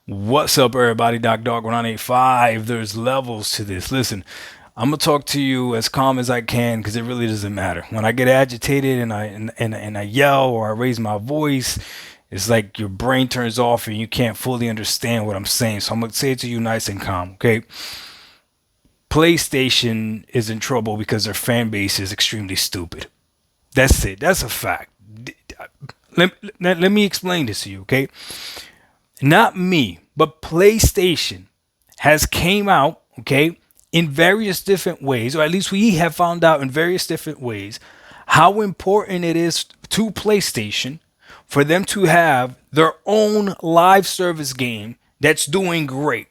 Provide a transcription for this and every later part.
What's up, everybody? Dog 1985. There's levels to this. Listen, I'm gonna talk to you as calm as I can because it really doesn't matter. When I get agitated and I yell or I raise my voice, it's like your brain turns off and you can't fully understand what I'm saying. So I'm gonna say it to you nice and calm, okay? PlayStation is in trouble because their fan base is extremely stupid. That's it. That's a fact. Let me explain this to you, okay? Not me, but PlayStation has came out, okay, in various different ways, or at least we have found out in various different ways how important it is to PlayStation for them to have their own live service game that's doing great.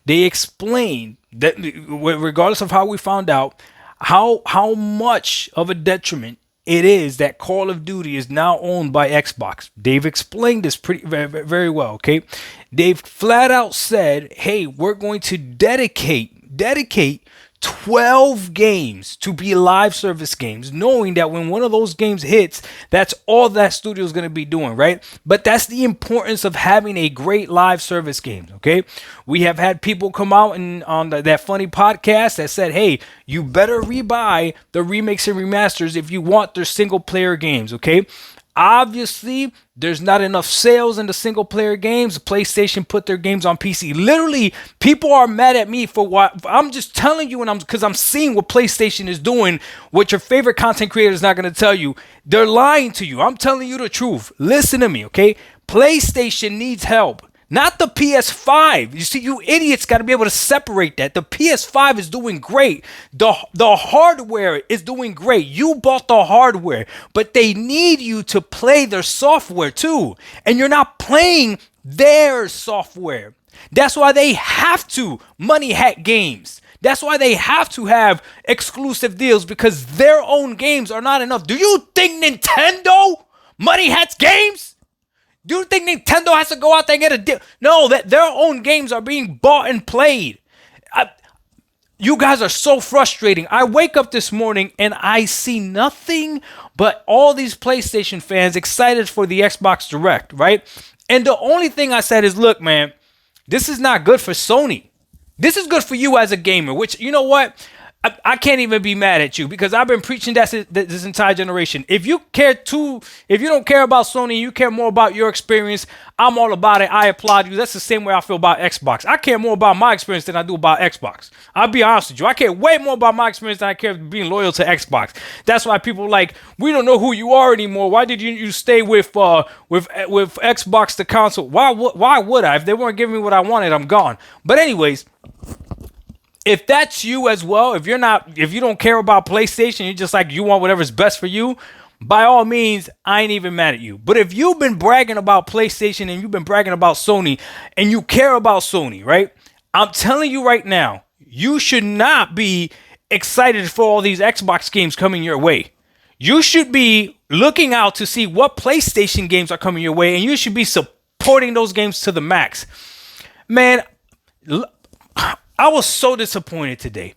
They explained that regardless of how we found out, how much of a detriment it is that Call of Duty is now owned by Xbox. They've explained this pretty very well, okay? They've flat out said, "Hey, we're going to dedicate 12 games to be live service games, knowing that when one of those games hits, that's all that studio is going to be doing, right?" But that's the importance of having a great live service game, okay? We have had people come out and on that funny podcast that said, "Hey, you better rebuy the remakes and remasters if you want their single player games," okay? Obviously, there's not enough sales in the single player games. PlayStation put their games on PC. Literally, people are mad at me for what I'm just telling you, and because I'm seeing what PlayStation is doing, what your favorite content creator is not going to tell you. They're lying to you. I'm telling you the truth. Listen to me, okay? PlayStation needs help. Not the PS5. You see, you idiots got to be able to separate that. The PS5 is doing great. The hardware is doing great. You bought the hardware, but they need you to play their software too. And you're not playing their software. That's why they have to money hack games. That's why they have to have exclusive deals because their own games are not enough. Do you think Nintendo money hacks games? Do you think Nintendo has to go out there and get a deal? No, that their own games are being bought and played. You guys are so frustrating. I wake up this morning and I see nothing but all these PlayStation fans excited for the Xbox Direct, right? And the only thing I said is, look, man, this is not good for Sony. This is good for you as a gamer, which, you know what? I can't even be mad at you because I've been preaching that this entire generation. If you don't care about Sony, you care more about your experience, I'm all about it. I applaud you. That's the same way I feel about Xbox. I care more about my experience than I do about Xbox. I'll be honest with you. I care way more about my experience than I care being loyal to Xbox. That's why people are like, we don't know who you are anymore. Why did you stay with Xbox the console? Why would I? If they weren't giving me what I wanted, I'm gone. But anyways, if that's you as well, if you don't care about PlayStation, you're just like, you want whatever's best for you, by all means, I ain't even mad at you. But if you've been bragging about PlayStation and you've been bragging about Sony and you care about Sony, right? I'm telling you right now, you should not be excited for all these Xbox games coming your way. You should be looking out to see what PlayStation games are coming your way, and you should be supporting those games to the max. Man, I was so disappointed today.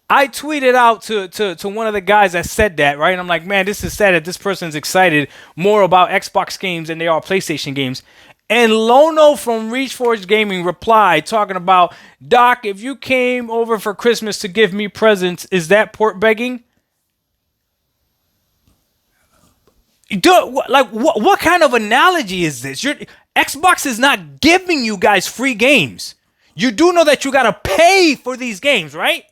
I tweeted out to one of the guys that said that, right? And I'm like, man, this is sad that this person's excited more about Xbox games than they are PlayStation games. And Lono from ReachForge Gaming replied talking about, "Doc, if you came over for Christmas to give me presents, is that port begging?" Dude, what kind of analogy is this? Xbox is not giving you guys free games. You do know that you gotta pay for these games, right?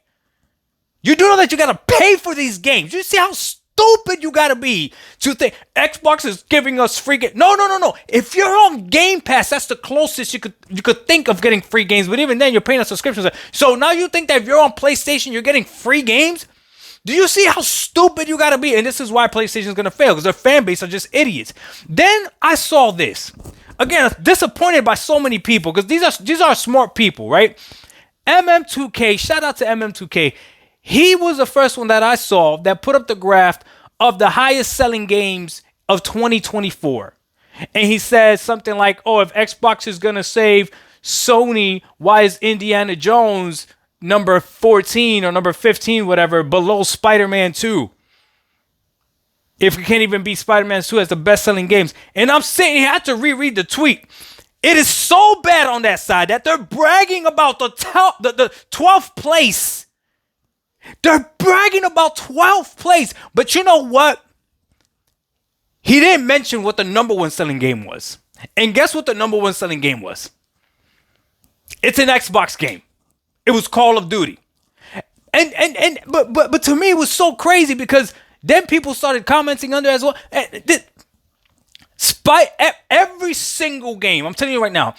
You do know that you gotta pay for these games. You see how stupid you gotta be to think Xbox is giving us free games. No. If you're on Game Pass, that's the closest you could think of getting free games. But even then, you're paying a subscription. So now you think that if you're on PlayStation, you're getting free games? Do you see how stupid you gotta be? And this is why PlayStation is gonna fail, because their fan base are just idiots. Then I saw this. Again, disappointed by so many people because these are smart people, right? MM2K, shout out to MM2K. He was the first one that I saw that put up the graph of the highest selling games of 2024. And he said something like, oh, if Xbox is going to save Sony, why is Indiana Jones number 14 or number 15, whatever, below Spider-Man 2? If we can't even beat Spider-Man 2 as the best-selling games. And I'm sitting here, I had to reread the tweet. It is so bad on that side that they're bragging about the 12th place. They're bragging about 12th place. But you know what? He didn't mention what the number one selling game was. And guess what the number one selling game was? It's an Xbox game. It was Call of Duty. But to me it was so crazy because then people started commenting under as well. Every single game, I'm telling you right now,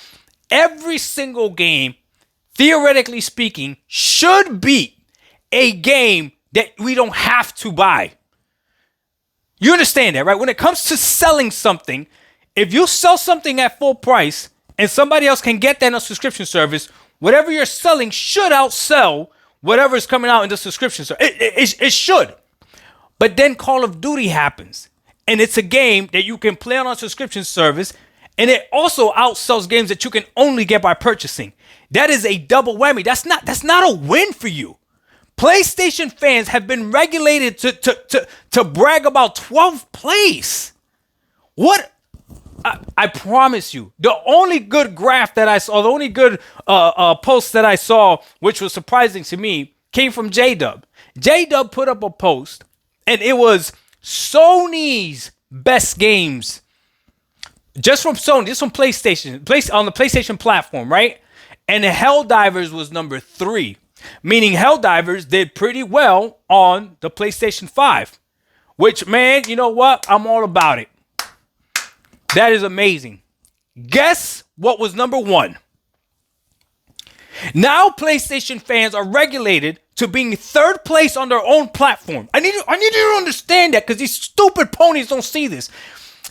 every single game, theoretically speaking, should be a game that we don't have to buy. You understand that, right? When it comes to selling something, if you sell something at full price and somebody else can get that in a subscription service, whatever you're selling should outsell whatever is coming out in the subscription service. It should. But then Call of Duty happens. And it's a game that you can play on a subscription service. And it also outsells games that you can only get by purchasing. That is a double whammy. That's not a win for you. PlayStation fans have been regulated to brag about 12th place. What? I promise you, the only good graph that I saw, the only good post that I saw, which was surprising to me, came from J-Dub. J-Dub put up a post, and it was Sony's best games. Just from Sony, just from PlayStation, on the PlayStation platform, right? And Helldivers was number 3. Meaning Helldivers did pretty well on the PlayStation 5. Which, man, you know what? I'm all about it. That is amazing. Guess what was number 1? Now PlayStation fans are regulated to being 3rd place on their own platform. I need you to understand that because these stupid ponies don't see this.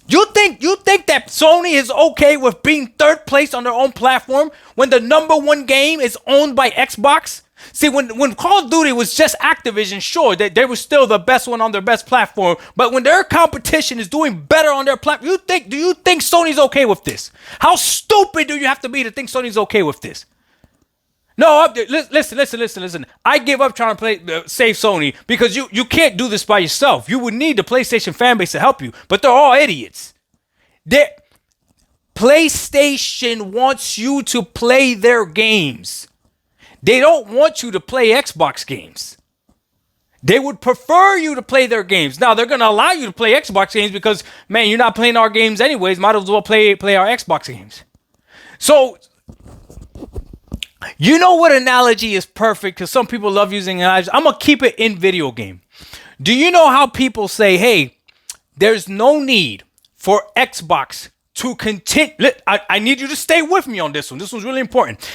You think that Sony is okay with being 3rd place on their own platform when the number 1 game is owned by Xbox? See, when Call of Duty was just Activision, sure, they were still the best one on their best platform. But when their competition is doing better on their platform, do you think Sony's okay with this? How stupid do you have to be to think Sony's okay with this? No, listen. I give up trying to save Sony because you can't do this by yourself. You would need the PlayStation fan base to help you, but they're all idiots. PlayStation wants you to play their games. They don't want you to play Xbox games. They would prefer you to play their games. Now, they're going to allow you to play Xbox games because, man, you're not playing our games anyways. Might as well play our Xbox games. So, you know what analogy is perfect? Because some people love using analogies. I'm going to keep it in video game. Do you know how people say, hey, there's no need for Xbox to continue? I need you to stay with me on this one. This one's really important.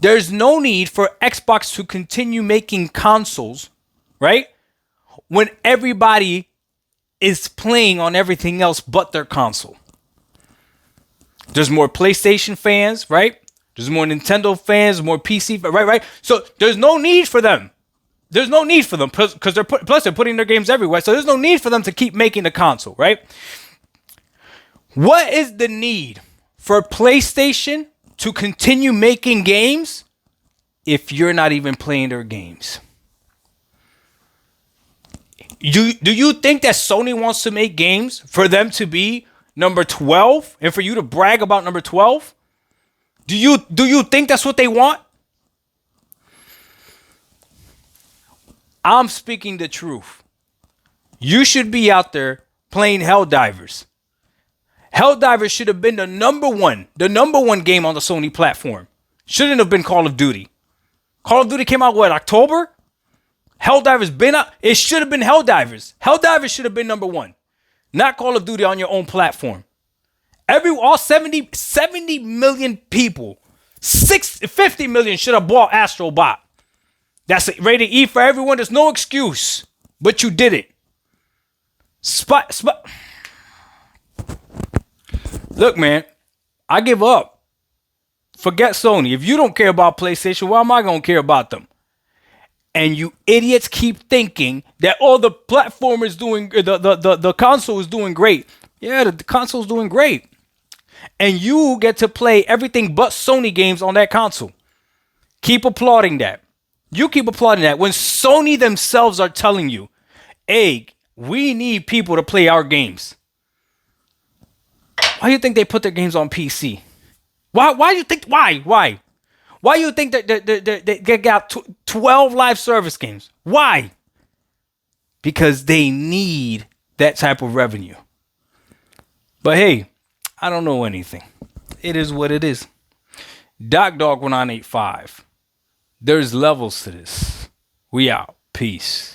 There's no need for Xbox to continue making consoles, right? When everybody is playing on everything else but their console. There's more PlayStation fans, right? There's more Nintendo fans, more PC, right? So there's no need for them. There's no need for them because they're putting their games everywhere. So there's no need for them to keep making the console, right? What is the need for PlayStation to continue making games if you're not even playing their games? Do you think that Sony wants to make games for them to be number 12 and for you to brag about number 12? Do you think that's what they want? I'm speaking the truth. You should be out there playing Helldivers. Helldivers should have been the number one game on the Sony platform. Shouldn't have been Call of Duty. Call of Duty came out, October? Helldivers been out. It should have been Helldivers. Helldivers should have been number 1. Not Call of Duty on your own platform. All 70 million people, 50 million should have bought Astro Bot. That's rated E for everyone. There's no excuse, but you did it. Look, man, I give up. Forget Sony. If you don't care about PlayStation, why am I going to care about them? And you idiots keep thinking that, the platform is doing, the console is doing great. Yeah, the console's doing great. And you get to play everything but Sony games on that console. Keep applauding that. You keep applauding that when Sony themselves are telling you, hey, we need people to play our games. Why do you think they put their games on PC? Why you think? Why you think that they got 12 live service games? Why? Because they need that type of revenue. But hey, I don't know anything. It is what it is. Dog 1985. There's levels to this. We out. Peace.